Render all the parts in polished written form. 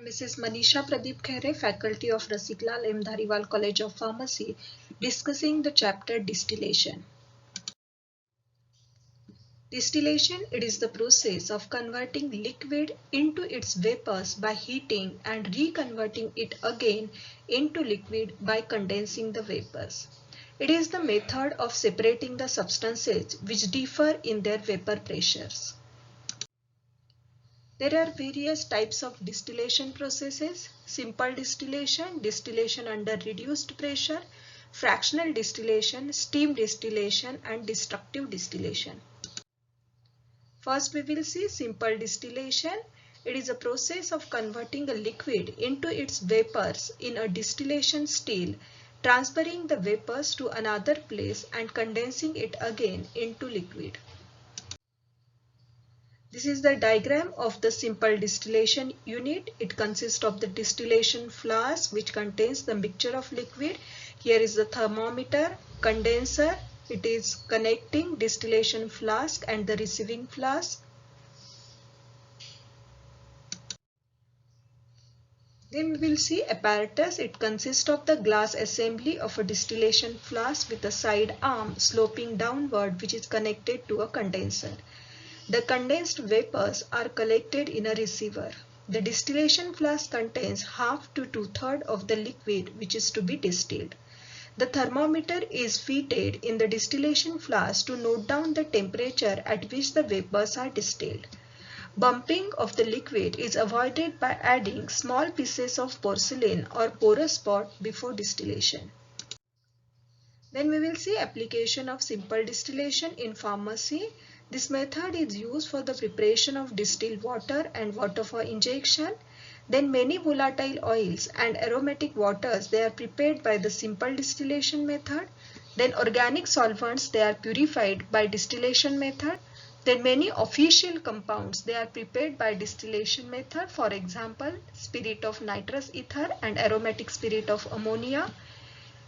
am Mrs. Manisha Pradeep Khere, Faculty of Rasiklal M. Dhariwal College of Pharmacy, discussing the chapter Distillation. Distillation, it is the process of converting liquid into its vapors by heating and reconverting it again into liquid by condensing the vapors. It is the method of separating the substances which differ in their vapor pressures. There are various types of distillation processes: simple distillation, distillation under reduced pressure, fractional distillation, steam distillation, and destructive distillation. First we will see simple distillation. It is a process of converting a liquid into its vapors in a distillation still, transferring the vapors to another place and condensing it again into liquid. This is the diagram of the simple distillation unit. It consists of the distillation flask which contains the mixture of liquid. Here is the thermometer, condenser. It is connecting distillation flask and the receiving flask. Then we will see apparatus. It consists of the glass assembly of a distillation flask with a side arm sloping downward which is connected to a condenser. The condensed vapors are collected in a receiver. The distillation flask contains half to two-thirds of the liquid which is to be distilled. The thermometer is fitted in the distillation flask to note down the temperature at which the vapors are distilled. Bumping of the liquid is avoided by adding small pieces of porcelain or porous pot before distillation. Then we will see application of simple distillation in pharmacy. This method is used for the preparation of distilled water and water for injection. Then many volatile oils and aromatic waters, they are prepared by the simple distillation method. Then organic solvents, they are purified by distillation method. Then many official compounds, they are prepared by distillation method. For example, spirit of nitrous ether and aromatic spirit of ammonia.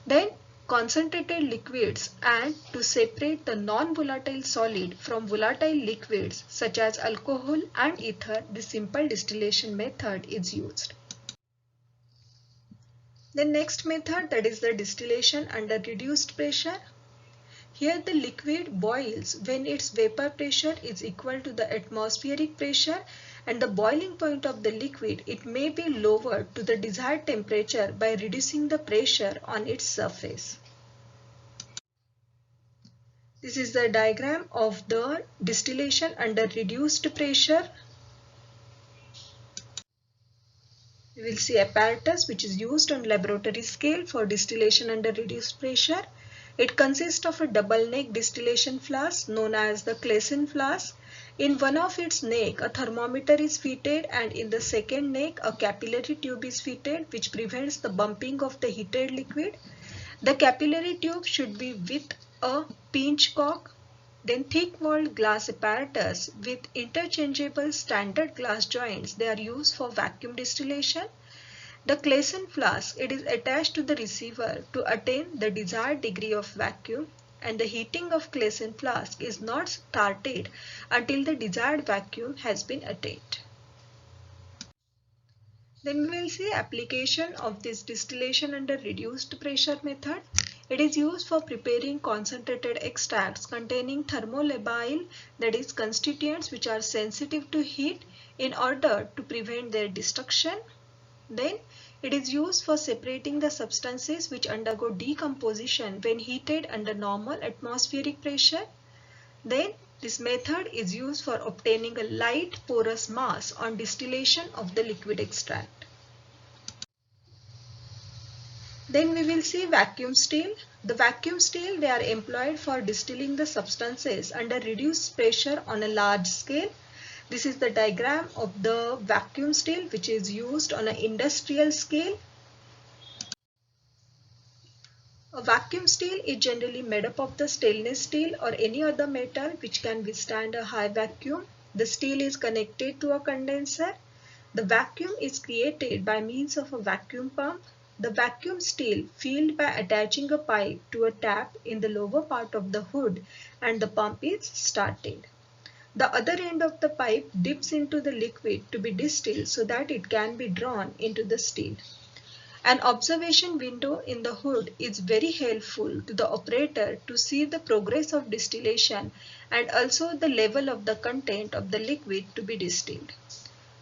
Then concentrated liquids, and to separate the non-volatile solid from volatile liquids such as alcohol and ether, the simple distillation method is used. The next method, that is the distillation under reduced pressure. Here the liquid boils when its vapor pressure is equal to the atmospheric pressure, and the boiling point of the liquid, it may be lowered to the desired temperature by reducing the pressure on its surface. This is the diagram of the distillation under reduced pressure. We will see apparatus which is used on laboratory scale for distillation under reduced pressure. It consists of a double neck distillation flask known as the Claisen flask. In one of its neck, a thermometer is fitted, and in the second neck, a capillary tube is fitted which prevents the bumping of the heated liquid. The capillary tube should be with a pinch cork. Then thick-walled glass apparatus with interchangeable standard glass joints, they are used for vacuum distillation. The Claisen flask, it is attached to the receiver to attain the desired degree of vacuum, and the heating of Claisen flask is not started until the desired vacuum has been attained. Then we will see application of this distillation under reduced pressure method. It is used for preparing concentrated extracts containing thermolabile, that is constituents which are sensitive to heat, in order to prevent their destruction. Then it is used for separating the substances which undergo decomposition when heated under normal atmospheric pressure. Then this method is used for obtaining a light porous mass on distillation of the liquid extract. Then we will see vacuum still. The vacuum still, they are employed for distilling the substances under reduced pressure on a large scale. This is the diagram of the vacuum still which is used on an industrial scale. A vacuum still is generally made up of the stainless steel or any other metal which can withstand a high vacuum. The steel is connected to a condenser. The vacuum is created by means of a vacuum pump. The vacuum still filled by attaching a pipe to a tap in the lower part of the hood, and the pump is started. The other end of the pipe dips into the liquid to be distilled so that it can be drawn into the still. An observation window in the hood is very helpful to the operator to see the progress of distillation and also the level of the content of the liquid to be distilled.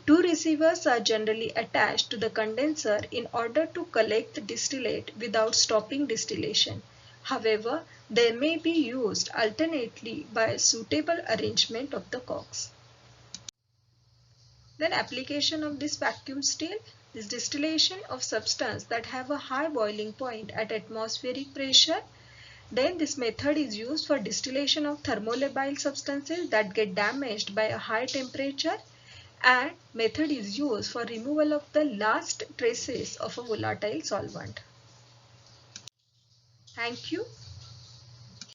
Two receivers are generally attached to the condenser in order to collect the distillate without stopping distillation. However, they may be used alternately by a suitable arrangement of the cocks. Then application of this vacuum still is distillation of substance that have a high boiling point at atmospheric pressure. Then this method is used for distillation of thermolabile substances that get damaged by a high temperature, and method is used for removal of the last traces of a volatile solvent. Thank you.